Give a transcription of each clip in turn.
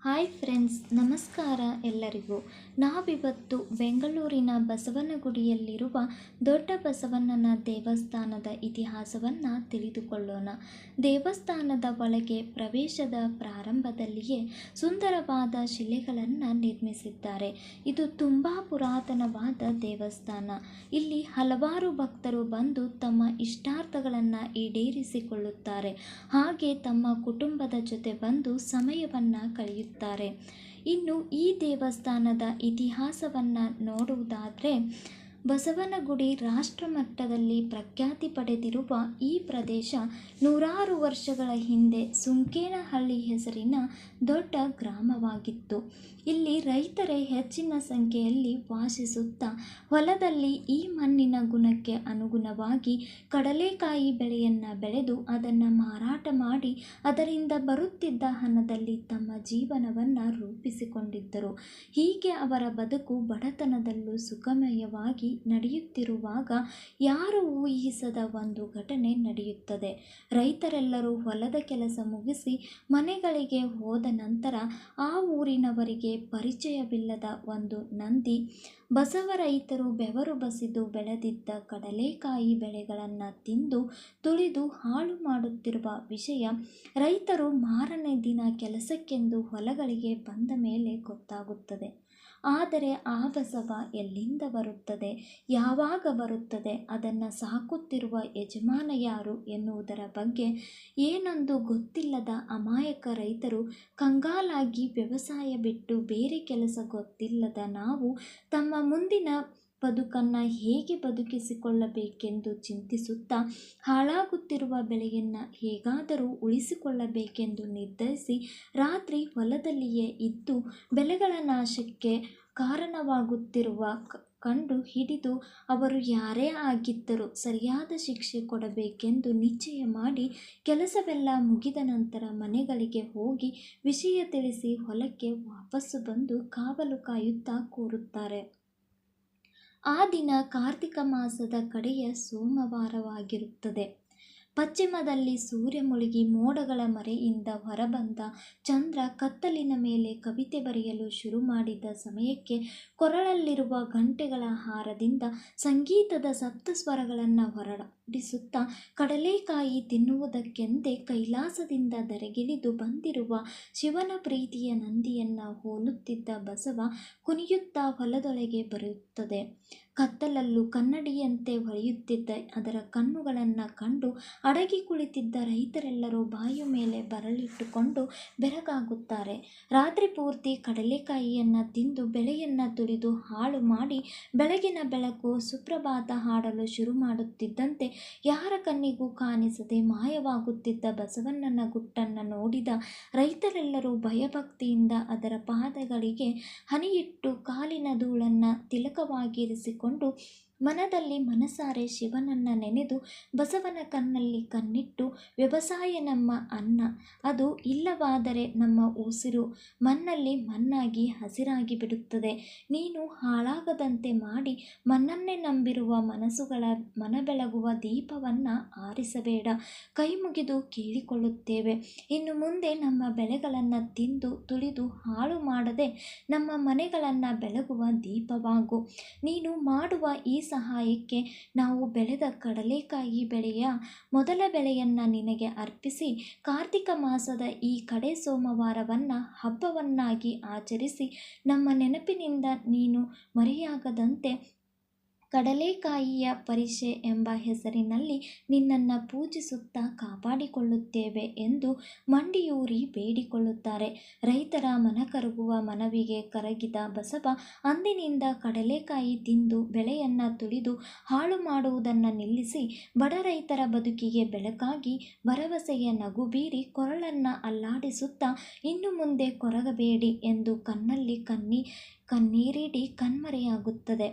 Hi friends, ನಮಸ್ಕಾರ ಎಲ್ಲರಿಗೂ. ನಾವಿವತ್ತು ಬೆಂಗಳೂರಿನ ಬಸವನಗುಡಿಯಲ್ಲಿರುವ ದೊಡ್ಡ ಬಸವಣ್ಣನ ದೇವಸ್ಥಾನದ ಇತಿಹಾಸವನ್ನು ತಿಳಿದುಕೊಳ್ಳೋಣ. ದೇವಸ್ಥಾನದ ಒಳಗೆ ಪ್ರವೇಶದ ಪ್ರಾರಂಭದಲ್ಲಿಯೇ ಸುಂದರವಾದ ಶಿಲೆಗಳನ್ನು ನಿರ್ಮಿಸಿದ್ದಾರೆ. ಇದು ತುಂಬ ಪುರಾತನವಾದ ದೇವಸ್ಥಾನ. ಇಲ್ಲಿ ಹಲವಾರು ಭಕ್ತರು ಬಂದು ತಮ್ಮ ಇಷ್ಟಾರ್ಥಗಳನ್ನು ಈಡೇರಿಸಿಕೊಳ್ಳುತ್ತಾರೆ. ಹಾಗೆ ತಮ್ಮ ಕುಟುಂಬದ ಜೊತೆ ಬಂದು ಸಮಯವನ್ನು ಕಳೆಯುತ್ತಾರೆ. ಇನ್ನು ಈ ದೇವಸ್ಥಾನದ ಇತಿಹಾಸವನ್ನು ನೋಡುವುದಾದರೆ, ಬಸವನಗುಡಿ ರಾಷ್ಟ್ರಮಟ್ಟದಲ್ಲಿ ಪ್ರಖ್ಯಾತಿ ಪಡೆದಿರುವ ಈ ಪ್ರದೇಶ ನೂರಾರು ವರ್ಷಗಳ ಹಿಂದೆ ಸುಂಕೇನಹಳ್ಳಿ ಹೆಸರಿನ ದೊಡ್ಡ ಗ್ರಾಮವಾಗಿತ್ತು. ಇಲ್ಲಿ ರೈತರೇ ಹೆಚ್ಚಿನ ಸಂಖ್ಯೆಯಲ್ಲಿ ವಾಸಿಸುತ್ತಾ ಹೊಲದಲ್ಲಿ ಈ ಮಣ್ಣಿನ ಗುಣಕ್ಕೆ ಅನುಗುಣವಾಗಿ ಕಡಲೆಕಾಯಿ ಬೆಳೆಯನ್ನು ಬೆಳೆದು ಅದನ್ನು ಮಾರಾಟ ಮಾಡಿ ಅದರಿಂದ ಬರುತ್ತಿದ್ದ ಹಣದಲ್ಲಿ ತಮ್ಮ ಜೀವನವನ್ನು ರೂಪಿಸಿಕೊಂಡಿದ್ದರು. ಹೀಗೆ ಅವರ ಬದುಕು ಬಡತನದಲ್ಲೂ ಸುಖಮಯವಾಗಿ ನಡೆಯುತ್ತಿರುವಾಗ ಯಾರು ಊಹಿಸದ ಒಂದು ಘಟನೆ ನಡೆಯುತ್ತದೆ. ರೈತರೆಲ್ಲರೂ ಹೊಲದ ಕೆಲಸ ಮುಗಿಸಿ ಮನೆಗಳಿಗೆ ಹೋದ ನಂತರ ಆ ಊರಿನವರಿಗೆ ಪರಿಚಯವಿಲ್ಲದ ಒಂದು ನಂದಿ ಬಸವ ರೈತರು ಬೆವರು ಬಸಿದು ಬೆಳೆದಿದ್ದ ಕಡಲೆಕಾಯಿ ಬೆಳೆಗಳನ್ನು ತಿಂದು ತುಳಿದು ಹಾಳು ಮಾಡುತ್ತಿರುವ ವಿಷಯ ರೈತರು ಮಾರನೇ ದಿನ ಕೆಲಸಕ್ಕೆಂದು ಹೊಲಗಳಿಗೆ ಬಂದ ಮೇಲೆ ಗೊತ್ತಾಗುತ್ತದೆ. ಆದರೆ ಆ ಬಸವ ಎಲ್ಲಿಂದ ಬರುತ್ತದೆ, ಯಾವಾಗ ಬರುತ್ತದೆ, ಅದನ್ನು ಸಾಕುತ್ತಿರುವ ಯಜಮಾನ ಯಾರು ಎನ್ನುವುದರ ಬಗ್ಗೆ ಏನೊಂದು ಗೊತ್ತಿಲ್ಲದ ಅಮಾಯಕ ರೈತರು ಕಂಗಾಲಾಗಿ ವ್ಯವಸಾಯ ಬಿಟ್ಟು ಬೇರೆ ಕೆಲಸ ಗೊತ್ತಿಲ್ಲದ ನಾವು ತಮ್ಮ ಮುಂದಿನ ಬದುಕನ್ನು ಹೇಗೆ ಬದುಕಿಸಿಕೊಳ್ಳಬೇಕೆಂದು ಚಿಂತಿಸುತ್ತಾ ಹಾಳಾಗುತ್ತಿರುವ ಬೆಳೆಯನ್ನು ಹೇಗಾದರೂ ಉಳಿಸಿಕೊಳ್ಳಬೇಕೆಂದು ನಿರ್ಧರಿಸಿ ರಾತ್ರಿ ಹೊಲದಲ್ಲಿಯೇ ಇದ್ದು ಬೆಳೆಗಳ ನಾಶಕ್ಕೆ ಕಾರಣವಾಗುತ್ತಿರುವ ಕಂಡು ಹಿಡಿದು ಅವರು ಯಾರೇ ಆಗಿದ್ದರೂ ಸರಿಯಾದ ಶಿಕ್ಷೆ ಕೊಡಬೇಕೆಂದು ನಿಶ್ಚಯ ಮಾಡಿ ಕೆಲಸವೆಲ್ಲ ಮುಗಿದ ನಂತರ ಮನೆಗಳಿಗೆ ಹೋಗಿ ವಿಷಯ ತಿಳಿಸಿ ಹೊಲಕ್ಕೆ ವಾಪಸ್ಸು ಬಂದು ಕಾವಲು ಕಾಯುತ್ತಾ ಕೂರುತ್ತಾರೆ. ಆ ದಿನ ಕಾರ್ತಿಕ ಮಾಸದ ಕಡೆಯ ಸೋಮವಾರವಾಗಿರುತ್ತದೆ. ಪಶ್ಚಿಮದಲ್ಲಿ ಸೂರ್ಯ ಮುಳುಗಿ ಮೋಡಗಳ ಮರೆಯಿಂದ ಹೊರಬಂದ ಚಂದ್ರ ಕತ್ತಲಿನ ಮೇಲೆ ಕವಿತೆ ಬರೆಯಲು ಶುರು ಮಾಡಿದ ಸಮಯಕ್ಕೆ ಕೊರಳಲ್ಲಿರುವ ಗಂಟೆಗಳ ಹಾರದಿಂದ ಸಂಗೀತದ ಸಪ್ತಸ್ವರಗಳನ್ನು ಹೊರಡಿಸುತ್ತಾ ಕಡಲೆಕಾಯಿ ತಿನ್ನುವುದಕ್ಕೆಂದೇ ಕೈಲಾಸದಿಂದ ಧರೆಗಿಳಿದು ಬಂದಿರುವ ಶಿವನ ಪ್ರೀತಿಯ ನಂದಿಯನ್ನು ಹೋಲುತ್ತಿದ್ದ ಬಸವ ಕುಣಿಯುತ್ತಾ ಹೊಲದೊಳಗೆ ಬರುತ್ತದೆ. ಕತ್ತಲಲ್ಲೂ ಕನ್ನಡಿಯಂತೆ ಹೊಳೆಯುತ್ತಿದ್ದ ಅದರ ಕಣ್ಣುಗಳನ್ನು ಕಂಡು ಅಡಗಿ ಕುಳಿತಿದ್ದ ರೈತರೆಲ್ಲರೂ ಬಾಯ ಮೇಲೆ ಬರಲಿಟ್ಟುಕೊಂಡು ಬೆರಗಾಗುತ್ತಾರೆ. ರಾತ್ರಿ ಪೂರ್ತಿ ಕಡಲೆಕಾಯಿಯನ್ನು ತಿಂದು ಬೆಳೆಯನ್ನು ತುಳಿದು ಹಾಳು ಮಾಡಿ ಬೆಳಗಿನ ಬೆಳಕು ಸುಪ್ರಭಾತ ಹಾಡಲು ಶುರು ಮಾಡುತ್ತಿದ್ದಂತೆ ಯಾರ ಕಣ್ಣಿಗೂ ಕಾಣಿಸದೆ ಮಾಯವಾಗುತ್ತಿದ್ದ ಬಸವಣ್ಣನ ಗುಟ್ಟನ್ನು ನೋಡಿದ ರೈತರೆಲ್ಲರೂ ಭಯಭಕ್ತಿಯಿಂದ ಅದರ ಪಾದಗಳಿಗೆ ಹನಿಯಿಟ್ಟು ಕಾಲಿನ ಧೂಳನ್ನು ತಿಲಕವಾಗಿರಿಸಿಕೊಂಡು ಮನದಲ್ಲಿ ಮನಸಾರೆ ಶಿವನನ್ನು ನೆನೆದು ಬಸವನ ಕಣ್ಣಲ್ಲಿ ಕಣ್ಣಿಟ್ಟು, ವ್ಯವಸಾಯ ನಮ್ಮ ಅನ್ನ, ಅದು ಇಲ್ಲವಾದರೆ ನಮ್ಮ ಉಸಿರು ಮಣ್ಣಲ್ಲಿ ಮಣ್ಣಾಗಿ ಹಸಿರಾಗಿ ಬಿಡುತ್ತದೆ. ನೀನು ಹಾಳಾಗದಂತೆ ಮಾಡಿ ಮಣ್ಣನ್ನೇ ನಂಬಿರುವ ಮನಸ್ಸುಗಳ ಮನಬೆಳಗುವ ದೀಪವನ್ನು ಆರಿಸಬೇಡ. ಕೈ ಮುಗಿದು ಕೇಳಿಕೊಳ್ಳುತ್ತೇವೆ. ಇನ್ನು ಮುಂದೆ ನಮ್ಮ ಬೆಳೆಗಳನ್ನು ತಿಂದು ತುಳಿದು ಹಾಳು ಮಾಡದೆ ನಮ್ಮ ಮನೆಗಳನ್ನು ಬೆಳಗುವ ದೀಪವಾಗು. ನೀನು ಮಾಡುವ ಈ ಸಹಾಯಕ್ಕೆ ನಾವು ಬೆಳೆದ ಕಡಲೆಕಾಯಿ ಬೆಳೆಯ ಮೊದಲ ಬೆಳೆಯನ್ನು ನಿನಗೆ ಅರ್ಪಿಸಿ ಕಾರ್ತಿಕ ಮಾಸದ ಈ ಕಡೆ ಸೋಮವಾರವನ್ನು ಹಬ್ಬವನ್ನಾಗಿ ಆಚರಿಸಿ ನಮ್ಮ ನೆನಪಿನಿಂದ ನೀನು ಮರೆಯಾಗದಂತೆ ಕಡಲೆಕಾಯಿಯ ಪರಿಷೆ ಎಂಬ ಹೆಸರಿನಲ್ಲಿ ನಿನ್ನನ್ನು ಪೂಜಿಸುತ್ತಾ ಕಾಪಾಡಿಕೊಳ್ಳುತ್ತೇವೆ ಎಂದು ಮಂಡಿಯೂರಿ ಬೇಡಿಕೊಳ್ಳುತ್ತಾರೆ. ರೈತರ ಮನಕರಗುವ ಮನವಿಗೆ ಕರಗಿದ ಬಸವ ಅಂದಿನಿಂದ ಕಡಲೆಕಾಯಿ ತಿಂದು ಬೆಳೆಯನ್ನು ತುಳಿದು ಹಾಳು ಮಾಡುವುದನ್ನು ನಿಲ್ಲಿಸಿ ಬಡ ರೈತರ ಬದುಕಿಗೆ ಬೆಳಕಾಗಿ ಭರವಸೆಯ ನಗು ಬೀರಿ ಕೊರಳನ್ನು ಅಲ್ಲಾಡಿಸುತ್ತಾ ಇನ್ನು ಮುಂದೆ ಕೊರಗಬೇಡಿ ಎಂದು ಕಣ್ಣಲ್ಲಿ ಕಣ್ಣೀರಿಡಿ ಕಣ್ಮರೆಯಾಗುತ್ತದೆ.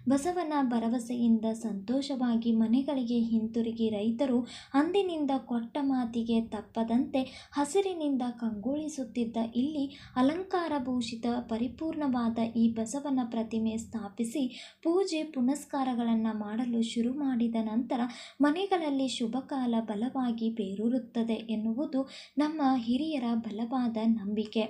ಬಸವನ ಭರವಸೆಯಿಂದ ಸಂತೋಷವಾಗಿ ಮನೆಗಳಿಗೆ ಹಿಂತಿರುಗಿ ರೈತರು ಅಂದಿನಿಂದ ಕೊಟ್ಟ ಮಾತಿಗೆ ತಪ್ಪದಂತೆ ಹಸಿರಿನಿಂದ ಕಂಗೊಳಿಸುತ್ತಿದ್ದ ಇಲ್ಲಿ ಅಲಂಕಾರಭೂಷಿತ ಪರಿಪೂರ್ಣವಾದ ಈ ಬಸವನ ಪ್ರತಿಮೆ ಸ್ಥಾಪಿಸಿ ಪೂಜೆ ಪುನಸ್ಕಾರಗಳನ್ನು ಮಾಡಲು ಶುರು ಮಾಡಿದ ನಂತರ ಮನೆಗಳಲ್ಲಿ ಶುಭಕಾಲ ಬಲವಾಗಿ ಬೇರೂರುತ್ತದೆ ಎನ್ನುವುದು ನಮ್ಮ ಹಿರಿಯರ ಬಲವಾದ ನಂಬಿಕೆ.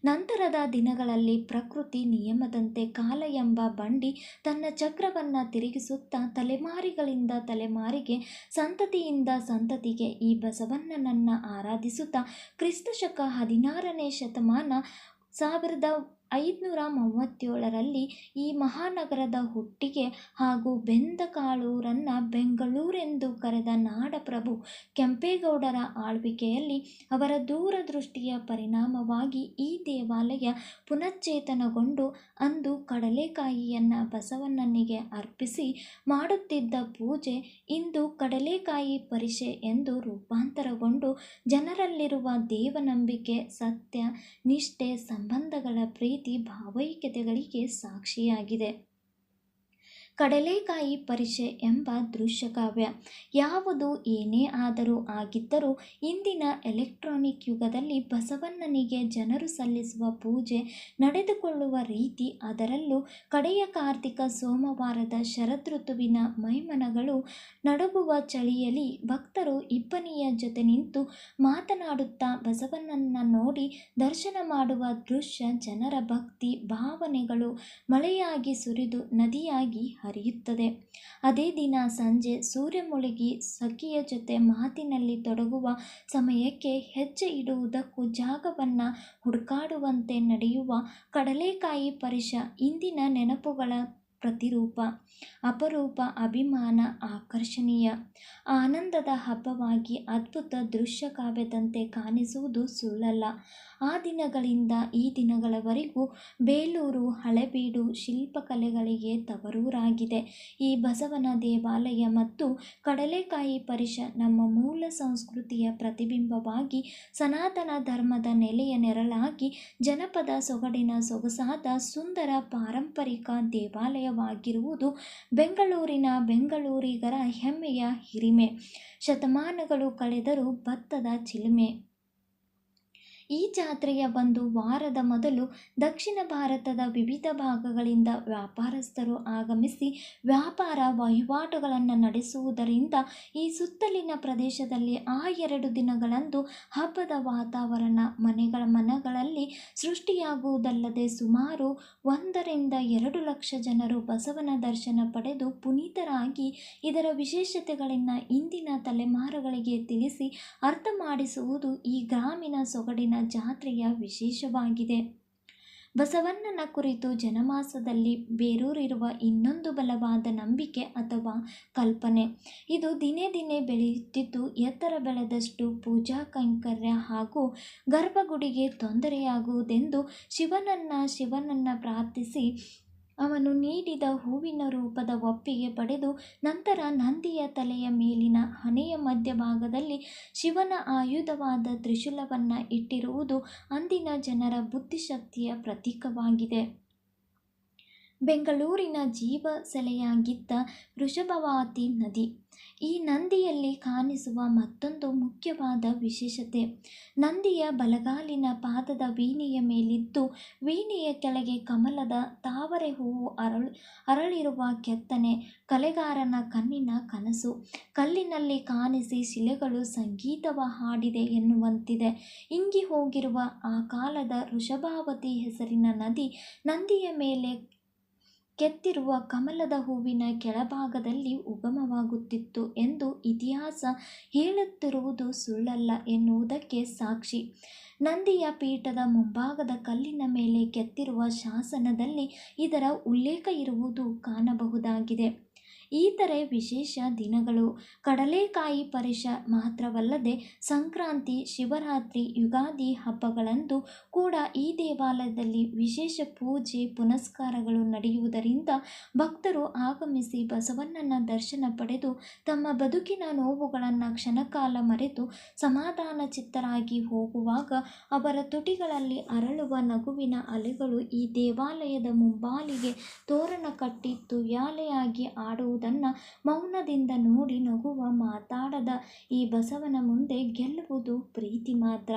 ನಂತರದ ದಿನಗಳಲ್ಲಿ ಪ್ರಕೃತಿ ನಿಯಮದಂತೆ ಕಾಲ ಎಂಬ ಬಂಡಿ ತನ್ನ ಚಕ್ರವನ್ನು ತಿರುಗಿಸುತ್ತಾ ತಲೆಮಾರಿಗಳಿಂದ ತಲೆಮಾರಿಗೆ, ಸಂತತಿಯಿಂದ ಸಂತತಿಗೆ ಈ ಬಸವಣ್ಣನನ್ನು ಆರಾಧಿಸುತ್ತಾ ಕ್ರಿಸ್ತಶಕ 16ನೇ ಶತಮಾನ 1537ರಲ್ಲಿ ಈ ಮಹಾನಗರದ ಹುಟ್ಟಿಗೆ ಹಾಗೂ ಬೆಂದಕಾಳೂರನ್ನು ಬೆಂಗಳೂರೆಂದು ಕರೆದ ನಾಡಪ್ರಭು ಕೆಂಪೇಗೌಡರ ಆಳ್ವಿಕೆಯಲ್ಲಿ ಅವರ ದೂರದೃಷ್ಟಿಯ ಪರಿಣಾಮವಾಗಿ ಈ ದೇವಾಲಯ ಪುನಶ್ಚೇತನಗೊಂಡು ಅಂದು ಕಡಲೆಕಾಯಿಯನ್ನು ಬಸವಣ್ಣನಿಗೆ ಅರ್ಪಿಸಿ ಮಾಡುತ್ತಿದ್ದ ಪೂಜೆ ಇಂದು ಕಡಲೆಕಾಯಿ ಪರಿಷೆ ಎಂದು ರೂಪಾಂತರಗೊಂಡು ಜನರಲ್ಲಿರುವ ದೇವನಂಬಿಕೆ, ಸತ್ಯ, ನಿಷ್ಠೆ, ಸಂಬಂಧಗಳ ಪ್ರೀತಿ, ಭಾವೈಕ್ಯತೆಗಳಿಗೆ ಸಾಕ್ಷಿಯಾಗಿದೆ. ಕಡಲೆಕಾಯಿ ಪರಿಷೆ ಎಂಬ ದೃಶ್ಯಕಾವ್ಯ ಯಾವುದು ಏನೇ ಆದರೂ ಆಗಿದ್ದರೂ ಇಂದಿನ ಎಲೆಕ್ಟ್ರಾನಿಕ್ ಯುಗದಲ್ಲಿ ಬಸವಣ್ಣನಿಗೆ ಜನರು ಸಲ್ಲಿಸುವ ಪೂಜೆ, ನಡೆದುಕೊಳ್ಳುವ ರೀತಿ, ಅದರಲ್ಲೂ ಕಡೆಯ ಕಾರ್ತಿಕ ಸೋಮವಾರದ ಶರದೃತುವಿನ ಮೈಮನಗಳು ನಡುಗುವ ಚಳಿಯಲ್ಲಿ ಭಕ್ತರು ಇಬ್ಬನಿಯ ಜೊತೆ ನಿಂತು ಮಾತನಾಡುತ್ತಾ ಬಸವಣ್ಣನ ನೋಡಿ ದರ್ಶನ ಮಾಡುವ ದೃಶ್ಯ ಜನರ ಭಕ್ತಿ ಭಾವನೆಗಳು ಮಳೆಯಾಗಿ ಸುರಿದು ನದಿಯಾಗಿ ಹರಿಯುತ್ತದೆ. ಅದೇ ದಿನ ಸಂಜೆ ಸೂರ್ಯ ಮುಳುಗಿ ಸಖಿಯ ಜೊತೆ ಮಾತಿನಲ್ಲಿ ತೊಡಗುವ ಸಮಯಕ್ಕೆ ಹೆಜ್ಜೆ ಇಡುವುದಕ್ಕೂ ಜಾಗವನ್ನು ಹುಡುಕಾಡುವಂತೆ ನಡೆಯುವ ಕಡಲೆಕಾಯಿ ಪರಿಷ ಇಂದಿನ ನೆನಪುಗಳ ಪ್ರತಿರೂಪ, ಅಪರೂಪ, ಅಭಿಮಾನ, ಆಕರ್ಷಣೀಯ, ಆನಂದದ ಹಬ್ಬವಾಗಿ ಅದ್ಭುತ ದೃಶ್ಯಕಾವ್ಯದಂತೆ ಕಾಣಿಸುವುದು ಸುಳ್ಳಲ್ಲ. ಆ ದಿನಗಳಿಂದ ಈ ದಿನಗಳವರೆಗೂ ಬೇಲೂರು, ಹಳೆಬೀಡು ಶಿಲ್ಪಕಲೆಗಳಿಗೆ ತವರೂರಾಗಿದೆ. ಈ ಬಸವನ ದೇವಾಲಯ ಮತ್ತು ಕಡಲೆಕಾಯಿ ಪರಿಷ ನಮ್ಮ ಮೂಲ ಸಂಸ್ಕೃತಿಯ ಪ್ರತಿಬಿಂಬವಾಗಿ, ಸನಾತನ ಧರ್ಮದ ನೆಲೆಯ ನೆರಳಾಗಿ, ಜನಪದ ಸೊಗಡಿನ ಸೊಗಸಾದ ಸುಂದರ ಪಾರಂಪರಿಕ ದೇವಾಲಯವಾಗಿರುವುದು ಬೆಂಗಳೂರಿಗರ ಹೆಮ್ಮೆಯ ಹಿರಿಮೆ. ಶತಮಾನಗಳು ಕಳೆದರೂ ಭತ್ತದ ಚಿಲುಮೆ. ಈ ಜಾತ್ರೆಯ ಒಂದು ವಾರದ ಮೊದಲು ದಕ್ಷಿಣ ಭಾರತದ ವಿವಿಧ ಭಾಗಗಳಿಂದ ವ್ಯಾಪಾರಸ್ಥರು ಆಗಮಿಸಿ ವ್ಯಾಪಾರ ವಹಿವಾಟುಗಳನ್ನು ನಡೆಸುವುದರಿಂದ ಈ ಸುತ್ತಲಿನ ಪ್ರದೇಶದಲ್ಲಿ ಆ 2 ದಿನಗಳಂದು ಹಬ್ಬದ ವಾತಾವರಣ ಮನೆಗಳಲ್ಲಿ ಸೃಷ್ಟಿಯಾಗುವುದಲ್ಲದೆ ಸುಮಾರು 1 ರಿಂದ 2 ಲಕ್ಷ ಜನರು ಬಸವನ ದರ್ಶನ ಪಡೆದು ಪುನೀತರಾಗಿ ಇದರ ವಿಶೇಷತೆಗಳನ್ನು ಇಂದಿನ ತಲೆಮಾರುಗಳಿಗೆ ತಿಳಿಸಿ ಅರ್ಥ ಮಾಡಿಸುವುದು ಈ ಗ್ರಾಮೀಣ ಸೊಗಡಿನ ಜಾತ್ರೆಯ ವಿಶೇಷವಾಗಿದೆ. ಬಸವಣ್ಣನ ಕುರಿತು ಜನಮಾನಸದಲ್ಲಿ ಬೇರೂರಿರುವ ಇನ್ನೊಂದು ಬಲವಾದ ನಂಬಿಕೆ ಅಥವಾ ಕಲ್ಪನೆ. ಇದು ದಿನೇ ದಿನೇ ಬೆಳೆಯುತ್ತಿದ್ದು ಎತ್ತರ ಬೆಳೆದಷ್ಟು ಪೂಜಾ ಕೈಂಕರ್ಯ ಹಾಗೂ ಗರ್ಭಗುಡಿಗೆ ತೊಂದರೆಯಾಗುವುದೆಂದು ಶಿವನನ್ನ ಪ್ರಾರ್ಥಿಸಿ ಅವನು ನೀಡಿದ ಹೂವಿನ ರೂಪದ ಒಪ್ಪಿಗೆ ಪಡೆದು ನಂತರ ನಂದಿಯ ತಲೆಯ ಮೇಲಿನ ಹಣೆಯ ಮಧ್ಯಭಾಗದಲ್ಲಿ ಶಿವನ ಆಯುಧವಾದ ತ್ರಿಶೂಲವನ್ನು ಇಟ್ಟಿರುವುದು ಅಂದಿನ ಜನರ ಬುದ್ಧಿಶಕ್ತಿಯ ಪ್ರತೀಕವಾಗಿದೆ. ಬೆಂಗಳೂರಿನ ಜೀವ ಸೆಲೆಯಾಗಿದ್ದ ವೃಷಭಾವತಿ ನದಿ. ಈ ನಂದಿಯಲ್ಲಿ ಕಾಣಿಸುವ ಮತ್ತೊಂದು ಮುಖ್ಯವಾದ ವಿಶೇಷತೆ, ನಂದಿಯ ಬಲಗಾಲಿನ ಪಾದದ ವೀಣೆಯ ಮೇಲಿದ್ದು ವೀಣೆಯ ಕೆಳಗೆ ಕಮಲದ ತಾವರೆ ಹೂವು ಅರಳಿರುವ ಕೆತ್ತನೆ. ಕಲೆಗಾರನ ಕಣ್ಣಿನ ಕನಸು. ಕಲ್ಲಿನಲ್ಲಿ ಕಾಣಿಸಿ ಶಿಲೆಗಳು ಸಂಗೀತವ ಹಾಡಿದೆ ಎನ್ನುವಂತಿದೆ. ಇಂಗಿ ಹೋಗಿರುವ ಆ ಕಾಲದ ವೃಷಭಾವತಿ ಹೆಸರಿನ ನದಿ ನಂದಿಯ ಮೇಲೆ ಕೆತ್ತಿರುವ ಕಮಲದ ಹೂವಿನ ಕೆಳಭಾಗದಲ್ಲಿ ಉಗಮವಾಗುತ್ತಿತ್ತು ಎಂದು ಇತಿಹಾಸ ಹೇಳುತ್ತಿರುವುದು ಸುಳ್ಳಲ್ಲ ಎನ್ನುವುದಕ್ಕೆ ಸಾಕ್ಷಿ. ನಂದಿಯ ಪೀಠದ ಮುಂಭಾಗದ ಕಲ್ಲಿನ ಮೇಲೆ ಕೆತ್ತಿರುವ ಶಾಸನದಲ್ಲಿ ಇದರ ಉಲ್ಲೇಖ ಇರುವುದು ಕಾಣಬಹುದಾಗಿದೆ. ಈತರೆ ವಿಶೇಷ ದಿನಗಳು ಕಡಲೆಕಾಯಿ ಪರಿಷ ಮಾತ್ರವಲ್ಲದೆ ಸಂಕ್ರಾಂತಿ, ಶಿವರಾತ್ರಿ, ಯುಗಾದಿ ಹಬ್ಬಗಳಂದು ಕೂಡ ಈ ದೇವಾಲಯದಲ್ಲಿ ವಿಶೇಷ ಪೂಜೆ ಪುನಸ್ಕಾರಗಳು ನಡೆಯುವುದರಿಂದ ಭಕ್ತರು ಆಗಮಿಸಿ ಬಸವಣ್ಣನ ದರ್ಶನ ಪಡೆದು ತಮ್ಮ ಬದುಕಿನ ನೋವುಗಳನ್ನು ಕ್ಷಣಕಾಲ ಮರೆತು ಸಮಾಧಾನ ಚಿತ್ತರಾಗಿ ಹೋಗುವಾಗ ಅವರ ತುಟಿಗಳಲ್ಲಿ ಅರಳುವ ನಗುವಿನ ಅಲೆಗಳು ಈ ದೇವಾಲಯದ ಮುಂಬಾಲಿಗೆ ತೋರಣ ಕಟ್ಟಿ ತುಯ್ಯಾಲೆಯಾಗಿ ಆಡುವುದನ್ನು ಮೌನದಿಂದ ನೋಡಿ ನಗುವ ಮಾತಾಡದ ಈ ಬಸವನ ಮುಂದೆ ಗೆಲ್ಲುವುದು ಪ್ರೀತಿ ಮಾತ್ರ.